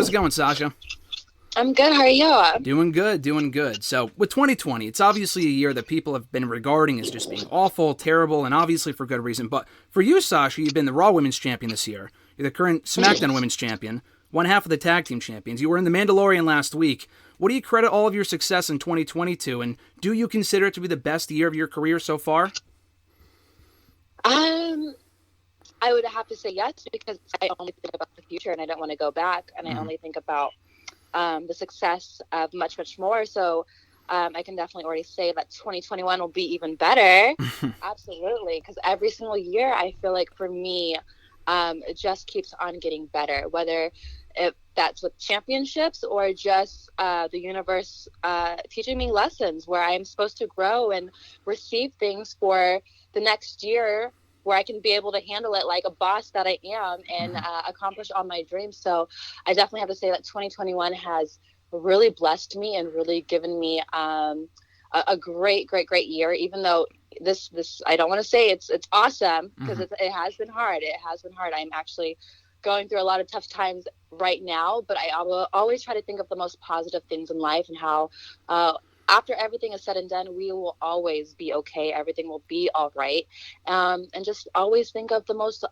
how's it going, Sasha? I'm good. How are you? Doing good, doing good. So, with 2020, it's obviously a year that people have been regarding as just being awful, terrible, and obviously for good reason. But for you, Sasha, you've been the Raw Women's Champion this year. You're the current SmackDown Women's Champion, one half of the Tag Team Champions. You were in the Mandalorian last week. What do you credit all of your success in 2022, and do you consider it to be the best year of your career so far? I would have to say yes, because I only think about the future and I don't want to go back, and I only think about the success of much, much more. So I can definitely already say that 2021 will be even better. Absolutely. Because every single year, I feel like for me, it just keeps on getting better, whether if that's with championships or just the universe teaching me lessons where I'm supposed to grow and receive things for the next year, where I can be able to handle it like a boss that I am and accomplish all my dreams. So I definitely have to say that 2021 has really blessed me and really given me a great year, even though this I don't want to say it's awesome, because it has been hard. It has been hard. I'm actually going through a lot of tough times right now, but I will always try to think of the most positive things in life, and how after everything is said and done, we will always be okay. Everything will be all right. And just always think of the most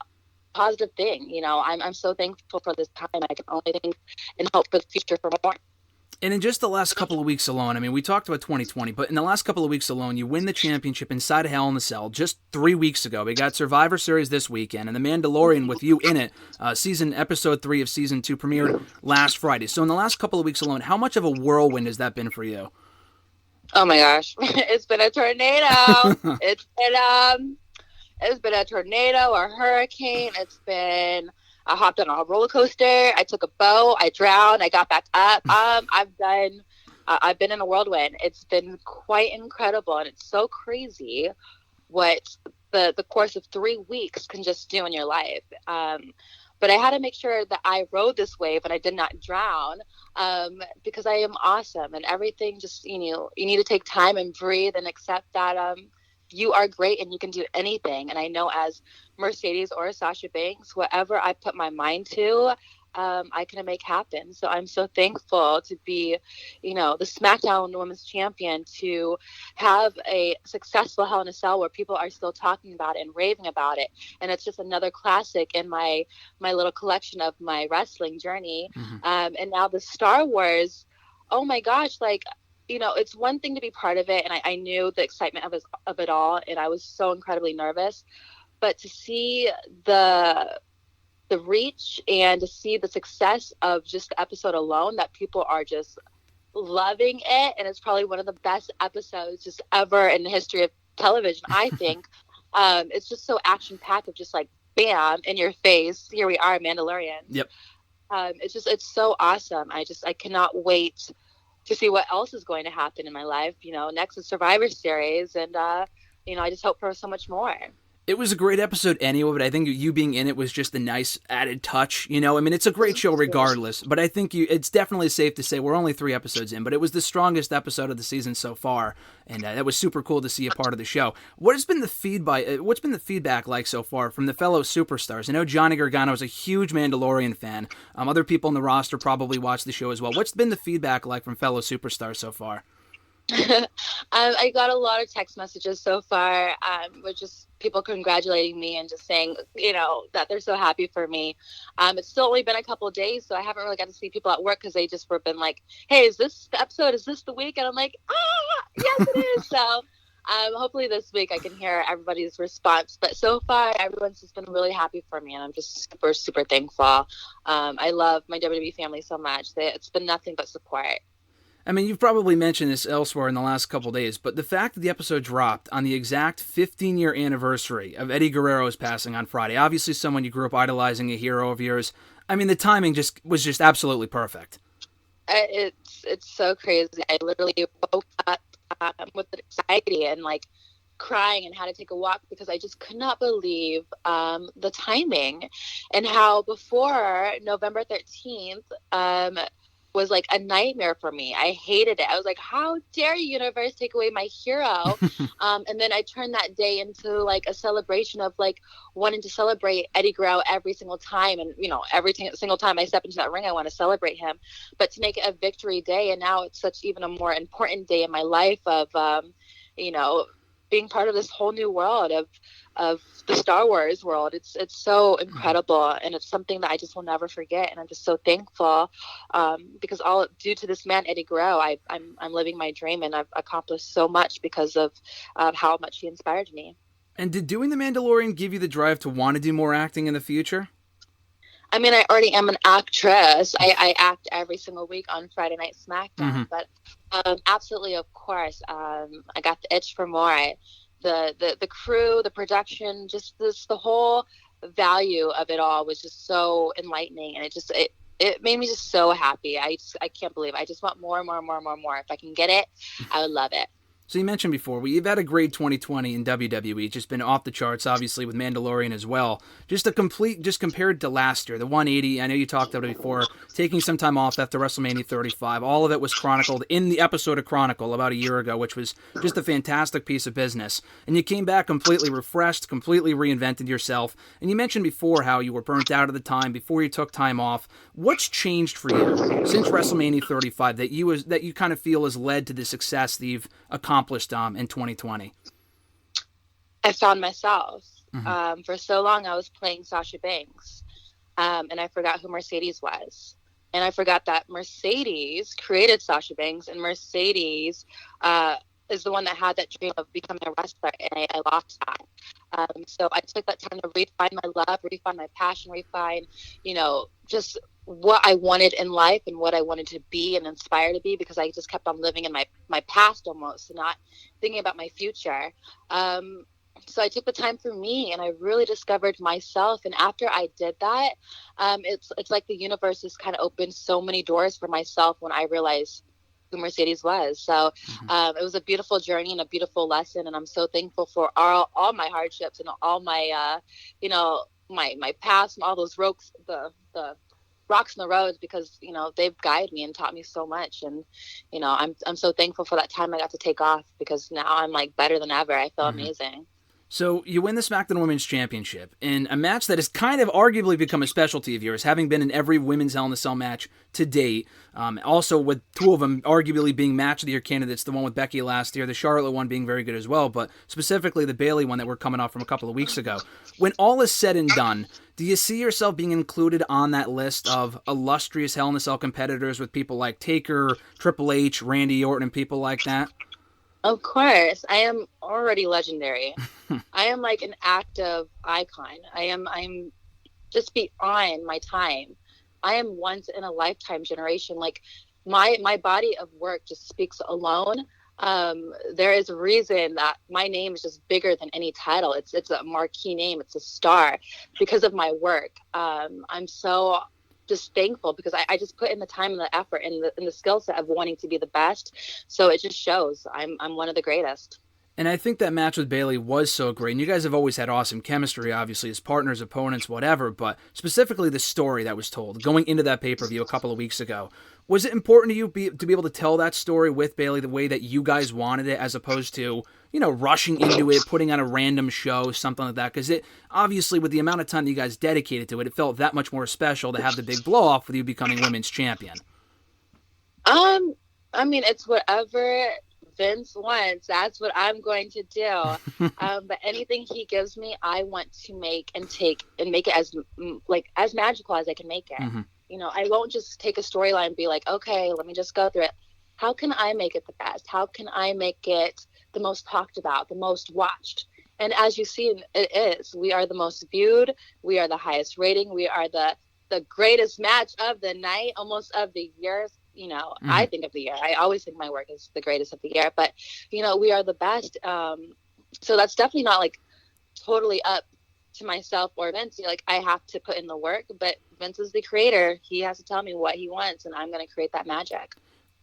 positive thing. You know, I'm so thankful for this time. I can only think and hope for the future for more. And in just the last couple of weeks alone, I mean, we talked about 2020, but in the last couple of weeks alone, you win the championship inside of Hell in a Cell just 3 weeks ago. We got Survivor Series this weekend, and The Mandalorian with you in it, episode 3 of season 2 premiered last Friday. So in the last couple of weeks alone, how much of a whirlwind has that been for you? Oh my gosh, it's been a tornado. It's been a tornado, a hurricane. I hopped on a roller coaster. I took a boat. I drowned. I got back up. I've been in a whirlwind. It's been quite incredible, and it's so crazy what the course of 3 weeks can just do in your life. But I had to make sure that I rode this wave and I did not drown, because I am awesome, and everything just, you need to take time and breathe and accept that you are great and you can do anything. And I know as Mercedes or Sasha Banks, whatever I put my mind to, I can make happen. So I'm so thankful to be, the SmackDown Women's Champion, to have a successful Hell in a Cell where people are still talking about it and raving about it. And it's just another classic in my little collection of my wrestling journey. And now the Star Wars, oh my gosh, it's one thing to be part of it. And I knew the excitement of it all. And I was so incredibly nervous. But to see the reach and to see the success of just the episode alone, that people are just loving it, and it's probably one of the best episodes just ever in the history of television, I think. It's just so action-packed, of just like bam in your face, here we are, Mandalorian. Yep. It's so awesome. I cannot wait to see what else is going to happen in my life. Next is Survivor Series, and I just hope for so much more. It was a great episode anyway, but I think you being in it was just a nice added touch. I mean, it's a great show regardless, but I think it's definitely safe to say we're only 3 episodes in, but it was the strongest episode of the season so far, and that was super cool to see a part of the show. What's been the feedback like so far from the fellow superstars? I know Johnny Gargano is a huge Mandalorian fan. Other people on the roster probably watch the show as well. What's been the feedback like from fellow superstars so far? I got a lot of text messages so far, with just people congratulating me and just saying, that they're so happy for me. It's still only been a couple of days, so I haven't really got to see people at work, because they just been like, hey, is this the episode? Is this the week? And I'm like, yes, it is. So hopefully this week I can hear everybody's response. But so far, everyone's just been really happy for me, and I'm just super, super thankful. I love my WWE family so much. It's been nothing but support. I mean, you've probably mentioned this elsewhere in the last couple days, but the fact that the episode dropped on the exact 15-year anniversary of Eddie Guerrero's passing on Friday, obviously someone you grew up idolizing, a hero of yours, I mean, the timing was just absolutely perfect. It's so crazy. I literally woke up with anxiety and crying and had to take a walk, because I just could not believe the timing, and how before November 13th, was like a nightmare for me. I hated it. I was like, how dare you, universe, take away my hero? And then I turned that day into like a celebration of like wanting to celebrate Eddie Guerrero every single time. And, you know, every single time I step into that ring, I want to celebrate him. But to make it a victory day, and now it's such even a more important day in my life of, you know, being part of this whole new world of the Star Wars world. It's so incredible, and it's something that I just will never forget. And I'm just so thankful because all due to this man, Eddie Guerrero, I'm living my dream, and I've accomplished so much because of how much he inspired me. And did doing The Mandalorian give you the drive to want to do more acting in the future? I mean, I already am an actress. I act every single week on Friday Night SmackDown, but absolutely, of course, I got the itch for more. The crew, the production, just the whole value of it all was just so enlightening, and it made me just so happy. I can't believe it. I just want more and more and more and more and more. If I can get it, I would love it. So you mentioned before, we've had a great 2020 in WWE. It's just been off the charts, obviously, with Mandalorian as well. Just compared to last year, the 180, I know you talked about it before, taking some time off after WrestleMania 35. All of it was chronicled in the episode of Chronicle about a year ago, which was just a fantastic piece of business. And you came back completely refreshed, completely reinvented yourself. And you mentioned before how you were burnt out at the time, before you took time off. What's changed for you since WrestleMania 35 that you kind of feel has led to the success that you've accomplished in 2020? I found myself. For so long, I was playing Sasha Banks, and I forgot who Mercedes was. And I forgot that Mercedes created Sasha Banks, and Mercedes is the one that had that dream of becoming a wrestler, and I lost that. So I took that time to refine my love, refine my passion, refine, you know, just what I wanted in life and what I wanted to be and inspire to be, because I just kept on living in my past almost, and not thinking about my future. So I took the time for me, and I really discovered myself. And after I did that, it's like the universe has kind of opened so many doors for myself when I realized who Mercedes was. So it was a beautiful journey and a beautiful lesson, and I'm so thankful for all my hardships and all my you know, my past and all those rocks, the rocks in the roads, because, you know, they've guided me and taught me so much. And, you know, I'm so thankful for that time I got to take off, because now I'm like better than ever. I feel amazing. So you win the SmackDown Women's Championship in a match that has kind of arguably become a specialty of yours, having been in every women's Hell in a Cell match to date. Also with two of them arguably being match of the year candidates, the one with Becky last year, the Charlotte one being very good as well, but specifically the Bayley one that we're coming off from a couple of weeks ago. When all is said and done, do you see yourself being included on that list of illustrious Hell in a Cell competitors with people like Taker, Triple H, Randy Orton, and people like that? Of course. I am already legendary. I am like an active icon. I'm just beyond my time. I am once in a lifetime generation. Like my body of work just speaks alone. There is a reason that my name is just bigger than any title. It's a marquee name. It's a star because of my work. I'm so just thankful, because I just put in the time and the effort and the skill set of wanting to be the best. So it just shows I'm one of the greatest. And I think that match with Bayley was so great. And you guys have always had awesome chemistry, obviously, as partners, opponents, whatever. But specifically the story that was told going into that pay-per-view a couple of weeks ago. Was it important to you to be able to tell that story with Bayley the way that you guys wanted it, as opposed to, you know, rushing into it, putting on a random show, something like that? Because it, obviously, with the amount of time that you guys dedicated to it, it felt that much more special to have the big blow-off with you becoming women's champion. I mean, it's whatever Vince wants. That's what I'm going to do. But anything he gives me, I want to make and make it as magical as I can make it. You know, I won't just take a storyline and be like, okay, let me just go through it. How can I make it the best? How can I make it the most talked about, the most watched? And as you see, it is. We are the most viewed. We are the highest rating. We are the greatest match of the night, almost of the year. You know, I think of the year. I always think my work is the greatest of the year. But, you know, we are the best. So that's definitely not like totally up to myself or Vince. Like, I have to put in the work, but Vince is the creator. He has to tell me what he wants, and I'm going to create that magic.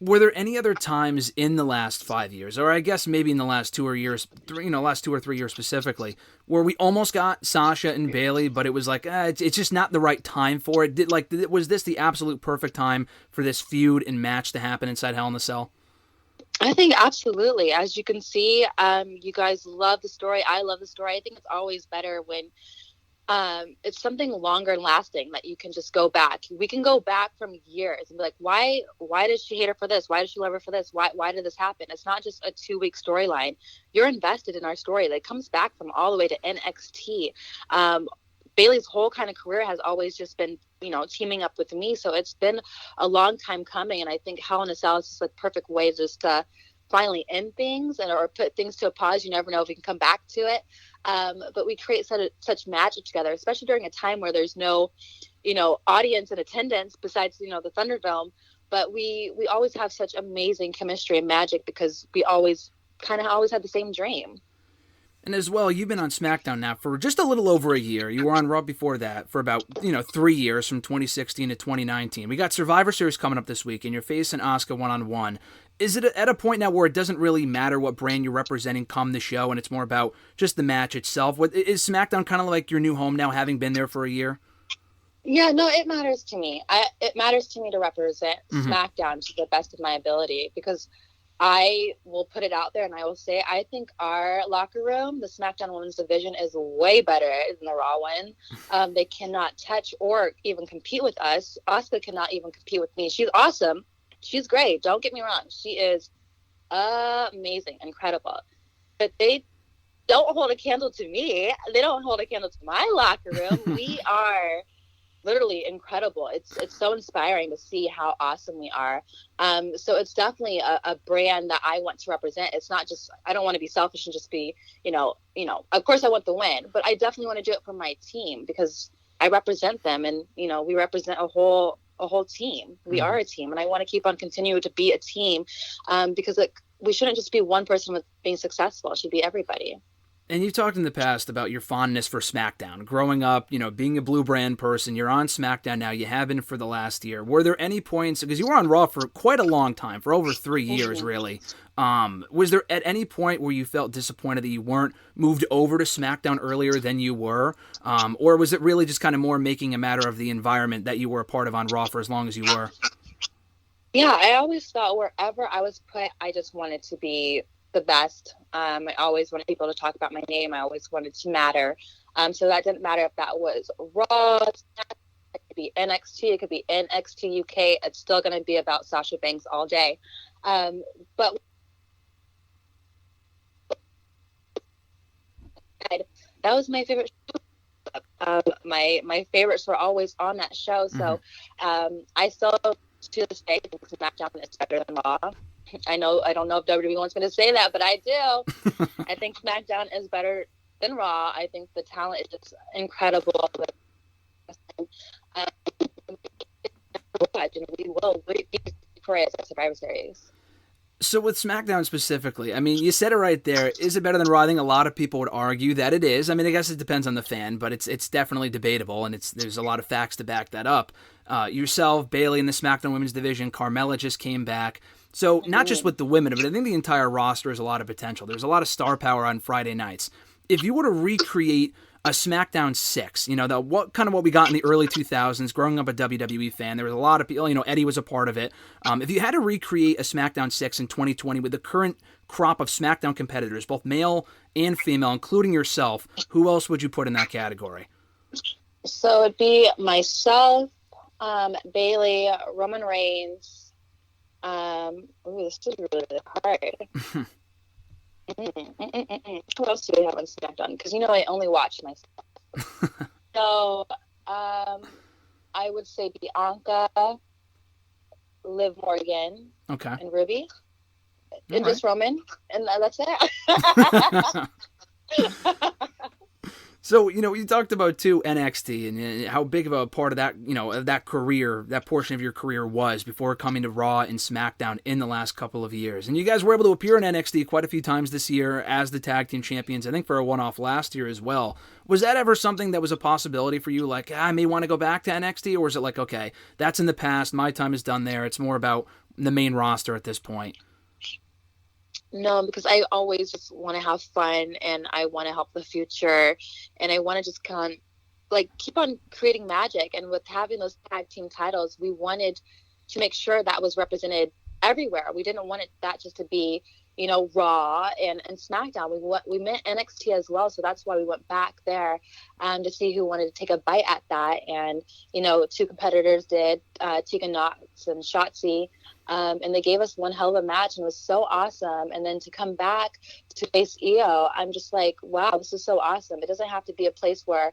Were there any other times in the last 5 years, or I guess maybe in the last last 2 or 3 years specifically, where we almost got Sasha and Bayley, but it was like it's just not the right time for it? Was this the absolute perfect time for this feud and match to happen inside Hell in a Cell? I think absolutely. As you can see, you guys love the story. I love the story. I think it's always better when it's something longer and lasting that you can just go back. We can go back from years and be like, why did she hate her for this? Why did she love her for this? Why did this happen? It's not just a 2-week storyline. You're invested in our story that comes back from all the way to NXT. Bayley's whole kind of career has always just been, teaming up with me. So it's been a long time coming. And I think Hell in a Cell is just a perfect way just to finally end things or put things to a pause. You never know if we can come back to it. But we create such magic together, especially during a time where there's no, audience and attendance besides, the Thunderdome. But we always have such amazing chemistry and magic because we always had the same dream. And as well, you've been on SmackDown now for just a little over a year. You were on Raw before that for about 3 years, from 2016 to 2019. We got Survivor Series coming up this week, and you're facing Asuka one-on-one. Is it at a point now where it doesn't really matter what brand you're representing come the show, and it's more about just the match itself? Is SmackDown kind of like your new home now, having been there for a year? Yeah, no, it matters to me. It matters to me to represent SmackDown to the best of my ability, because I will put it out there and I will say, I think our locker room, the SmackDown Women's division, is way better than the Raw one. They cannot touch or even compete with us. Asuka cannot even compete with me. She's awesome. She's great. Don't get me wrong. She is amazing, incredible. But they don't hold a candle to me. They don't hold a candle to my locker room. We are literally incredible. It's so inspiring to see how awesome we are. So it's definitely a brand that I want to represent. It's not just, I don't want to be selfish and just be, of course I want the win, but I definitely want to do it for my team because I represent them, and, we represent a whole team. We are a team, and I want to keep on continuing to be a team because we shouldn't just be one person with being successful. It should be everybody. And you've talked in the past about your fondness for SmackDown. Growing up, being a blue brand person, you're on SmackDown now. You have been for the last year. Were there any points, because you were on Raw for quite a long time, for over 3 years, really. Was there at any point where you felt disappointed that you weren't moved over to SmackDown earlier than you were? Or was it really just kind of more making a matter of the environment that you were a part of on Raw for as long as you were? Yeah, I always thought wherever I was put, I just wanted to be the best. I always wanted people to talk about my name. I always wanted to matter. So that didn't matter if that was Raw, it could be NXT, it could be NXT UK. It's still going to be about Sasha Banks all day. But that was my favorite show. My favorites were always on that show. So I still, to this day, think SmackDown is better than Raw. I don't know if WWE wants me to say that, but I do. I think SmackDown is better than Raw. I think the talent is just incredible. We will be victorious at Survivor Series. So with SmackDown specifically, I mean, you said it right there. Is it better than Raw? I think a lot of people would argue that it is. I mean, I guess it depends on the fan, but it's definitely debatable, and there's a lot of facts to back that up. Yourself, Bayley in the SmackDown Women's division, Carmella just came back. So not just with the women, but I think the entire roster has a lot of potential. There's a lot of star power on Friday nights. If you were to recreate a SmackDown 6, what we got in the early 2000s, growing up a WWE fan, there was a lot of people, Eddie was a part of it. If you had to recreate a SmackDown 6 in 2020 with the current crop of SmackDown competitors, both male and female, including yourself, who else would you put in that category? So it'd be myself, Bayley, Roman Reigns. This is really hard. Who else do we have on SmackDown? Because I only watch myself. So I would say Bianca, Liv Morgan, and Ruby, and just Roman, and that's it. So, you talked about too NXT and how big of a part of that, of that career, that portion of your career was before coming to Raw and SmackDown in the last couple of years. And you guys were able to appear in NXT quite a few times this year as the tag team champions, I think for a one-off last year as well. Was that ever something that was a possibility for you? Like, I may want to go back to NXT, or was it like, okay, that's in the past, my time is done there, it's more about the main roster at this point? No, because I always just want to have fun and I want to help the future and I want to just keep on creating magic. And with having those tag team titles, we wanted to make sure that was represented everywhere. We didn't want that just to be, Raw and SmackDown. We meant NXT as well. So that's why we went back there to see who wanted to take a bite at that. And, two competitors did, Tegan Knox and Shotzi. And they gave us one hell of a match and it was so awesome. And then to come back to face Io, I'm just like, wow, this is so awesome. It doesn't have to be a place where,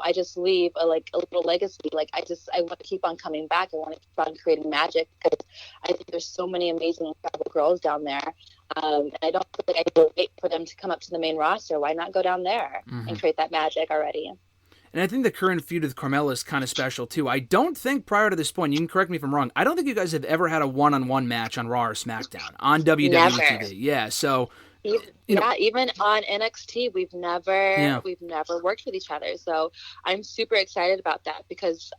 I just leave a little legacy. I want to keep on coming back. I want to keep on creating magic because I think there's so many amazing, incredible girls down there. And I don't feel like I can wait for them to come up to the main roster. Why not go down there and create that magic already? And I think the current feud with Carmella is kind of special, too. I don't think prior to this point, you can correct me if I'm wrong, I don't think you guys have ever had a one-on-one match on Raw or SmackDown on WWE Never. TV. Yeah, so... even on NXT, we've never worked with each other. So I'm super excited about that because,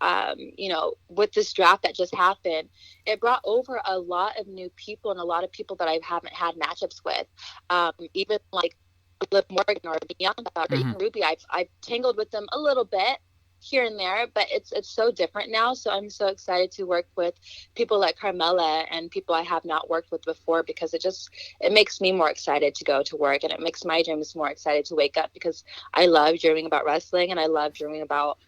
with this draft that just happened, it brought over a lot of new people and a lot of people that I haven't had matchups with. Even like Liv Morgan or Bianca or even Ruby, I've tangled with them a little bit here and there, but it's so different now. So I'm so excited to work with people like Carmella and people I have not worked with before because it makes me more excited to go to work and it makes my dreams more excited to wake up because I love dreaming about wrestling and I love dreaming about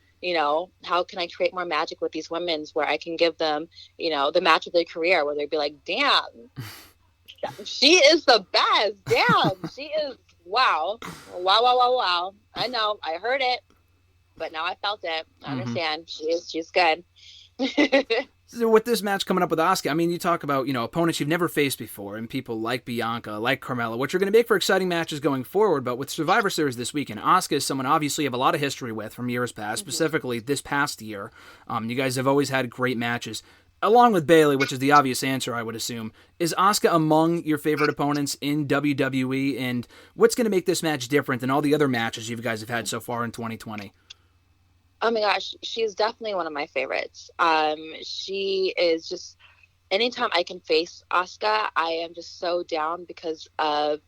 how can I create more magic with these women where I can give them, the match of their career where they'd be like, damn, she is the best. Damn, she is. Wow. I know. I heard it, but now I felt it. I understand. She's good. So with this match coming up with Asuka, I mean, you talk about, opponents you've never faced before and people like Bianca, like Carmella, which are going to make for exciting matches going forward. But with Survivor Series this weekend, Asuka is someone obviously you have a lot of history with from years past, specifically this past year. You guys have always had great matches. Along with Bayley, which is the obvious answer, I would assume, is Asuka among your favorite opponents in WWE? And what's going to make this match different than all the other matches you guys have had so far in 2020? Oh my gosh, she's definitely one of my favorites. She is just, anytime I can face Asuka, I am just so down because of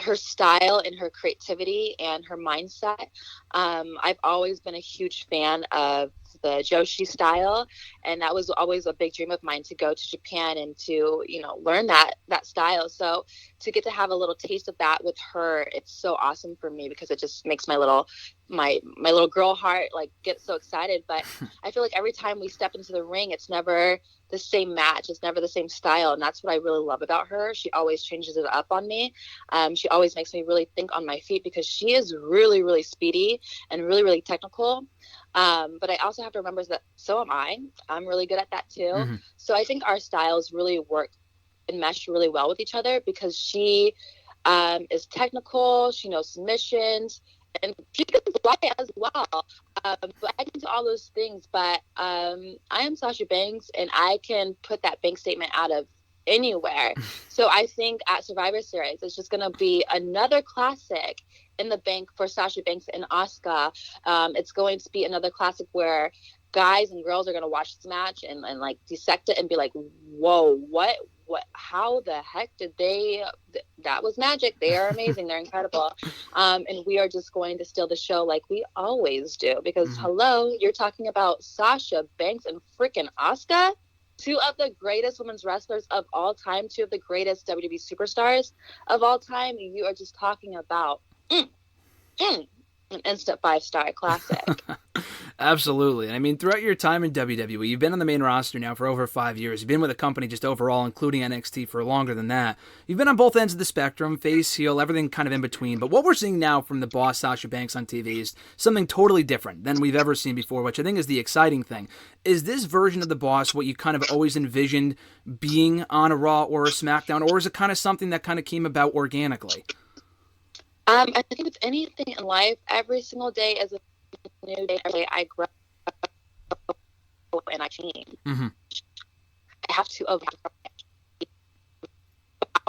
her style and her creativity and her mindset. I've always been a huge fan of the Joshi style, and that was always a big dream of mine to go to Japan and to learn that style. So to get to have a little taste of that with her, it's so awesome for me because it just makes my little girl heart get so excited. But I feel like every time we step into the ring, it's never the same match, it's never the same style, and that's what I really love about her. She always changes it up on me. She always makes me really think on my feet because she is really, really speedy and really, really technical. But I also have to remember that so am I. I'm really good at that too. So I think our styles really work and mesh really well with each other because she is technical, she knows submissions, and she can fly as well. But I can do all those things, but I am Sasha Banks and I can put that bank statement out of anywhere. So I think at Survivor Series, it's just going to be another classic in the bank for Sasha Banks and Asuka. It's going to be another classic where guys and girls are going to watch this match and dissect it and be like, whoa, what, how the heck did that was magic. They are amazing. They're incredible. And we are just going to steal the show like we always do because hello, you're talking about Sasha Banks and freaking Asuka, two of the greatest women's wrestlers of all time, two of the greatest WWE superstars of all time. You are just talking about an instant 5-star classic. Absolutely. And I mean, throughout your time in WWE, you've been on the main roster now for over 5 years. You've been with the company just overall, including NXT, for longer than that. You've been on both ends of the spectrum, face, heel, everything kind of in between. But what we're seeing now from the boss, Sasha Banks, on TV is something totally different than we've ever seen before, which I think is the exciting thing. Is this version of the boss what you kind of always envisioned being on a Raw or a SmackDown, or is it kind of something that kind of came about organically? I think with anything in life, every single day is a new day. Every day I grow and I change. Mm-hmm. I have to evolve.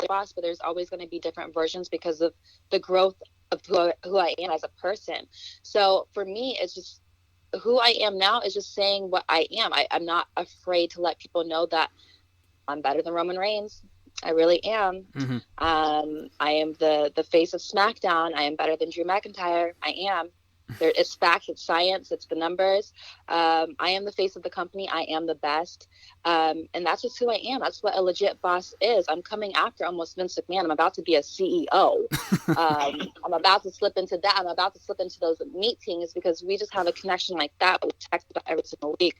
Boss, but there's always going to be different versions because of the growth of who I am as a person. So for me, it's just who I am now is just saying what I am. I'm not afraid to let people know that I'm better than Roman Reigns. I really am. Mm-hmm. I am the face of SmackDown. I am better than Drew McIntyre. I am. It's facts, it's science, it's the numbers. I am the face of the company. I am the best. And that's just who I am. That's what a legit boss is. I'm coming after almost Vince McMahon. I'm about to be a CEO. I'm about to slip into that. I'm about to slip into those meetings because we just have a connection like that. We text about every single week.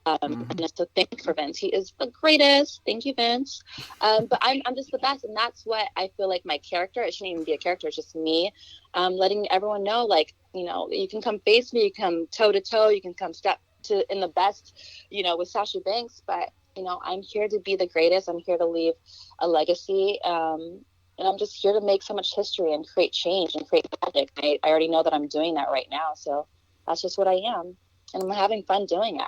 And just to thank for Vince. He is the greatest. Thank you, Vince. But I'm just the best. And that's what I feel like my character, it shouldn't even be a character. It's just me letting everyone know, like, you know, you can come face me, you can come toe to toe, you can come step to in the best, you know, with Sasha Banks. But, you know, I'm here to be the greatest. I'm here to leave a legacy. And I'm just here to make so much history and create change and create magic. I already know that I'm doing that right now. So that's just what I am. And I'm having fun doing it.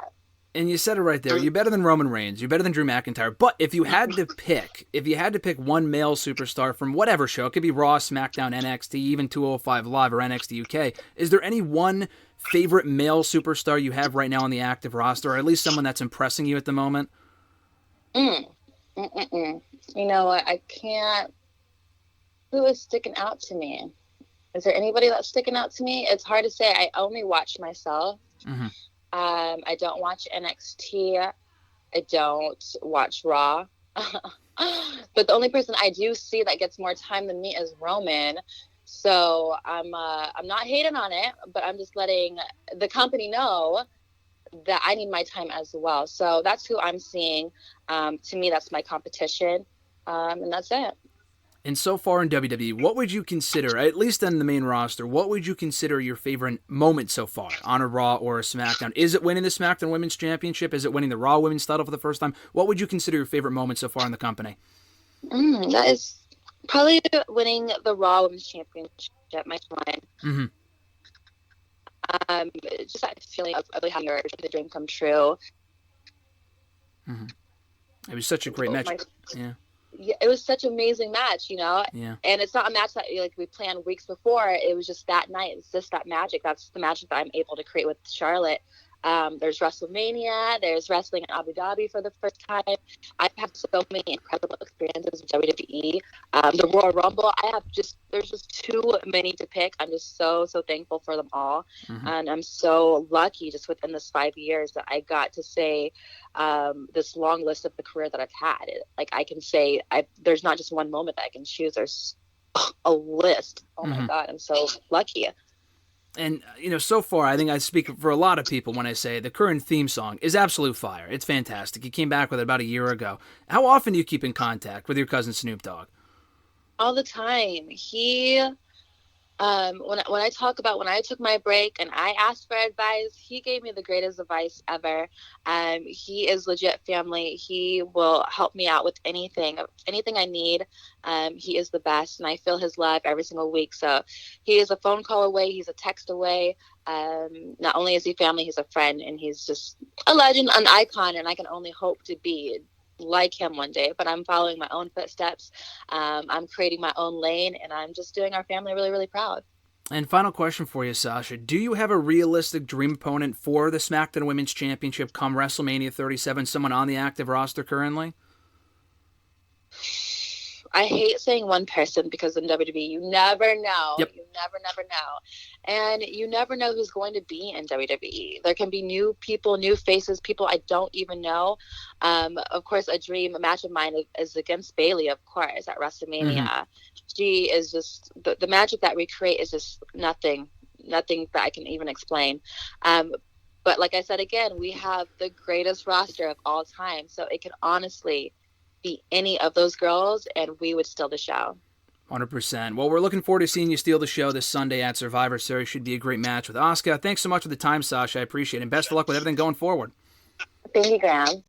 And you said it right there. You're better than Roman Reigns. You're better than Drew McIntyre. But if you had to pick one male superstar from whatever show, it could be Raw, SmackDown, NXT, even 205 Live or NXT UK, is there any one favorite male superstar you have right now on the active roster, or at least someone that's impressing you at the moment? You know what? I can't. Who is sticking out to me? Is there anybody that's sticking out to me? It's hard to say. I only watch myself. Mm-hmm. I don't watch NXT. I don't watch Raw. But the only person I do see that gets more time than me is Roman. So I'm not hating on it, but I'm just letting the company know that I need my time as well. So that's who I'm seeing. To me, that's my competition. And that's it. And so far in WWE, what would you consider, at least on the main roster, what would you consider your favorite moment so far on a Raw or a SmackDown? Is it winning the SmackDown Women's Championship? Is it winning the Raw Women's title for the first time? What would you consider your favorite moment so far in the company? That is probably winning the Raw Women's Championship, my one. Mm-hmm. Just that feeling of really having the dream come true. Mm-hmm. It was such a great match. Yeah, it was such an amazing match, you know. Yeah. And it's not a match that like we planned weeks before. It was just that night. It's just that magic. That's the magic that I'm able to create with Charlotte. There's WrestleMania. There's wrestling in Abu Dhabi for the first time. I've had so many incredible experiences with WWE. The Royal Rumble. There's just too many to pick. I'm just so thankful for them all. Mm-hmm. And I'm so lucky just within this 5 years that I got to say this long list of the career that I've had. Like I can say, there's not just one moment that I can choose. There's a list. Oh my God, I'm so lucky. And, you know, so far, I think I speak for a lot of people when I say the current theme song is absolute fire. It's fantastic. You came back with it about a year ago. How often do you keep in contact with your cousin Snoop Dogg? All the time. He, when I talk about when I took my break and I asked for advice, he gave me the greatest advice ever. He is legit family. He will help me out with anything I need. He is the best, and I feel his love every single week. So he is a phone call away. He's a text away. Not only is he family, he's a friend, and he's just a legend, an icon, and I can only hope to be like him one day. But I'm following my own footsteps. I'm creating my own lane, and I'm just doing our family really, really proud. And final question for you, Sasha. Do you have a realistic dream opponent for the SmackDown Women's Championship come WrestleMania 37, someone on the active roster currently? I hate saying one person because in WWE, you never know. Yep. You never know. And you never know who's going to be in WWE. There can be new people, new faces, people I don't even know. Of course, a match of mine is against Bayley, of course, at WrestleMania. Mm-hmm. She is just, the magic that we create is just nothing that I can even explain. But like I said, again, we have the greatest roster of all time. So it could honestly be any of those girls, and we would steal the show. 100%. Well, we're looking forward to seeing you steal the show this Sunday at Survivor Series. Should be a great match with Asuka. Thanks so much for the time, Sasha. I appreciate it. And best of luck with everything going forward. Thank you, Graham.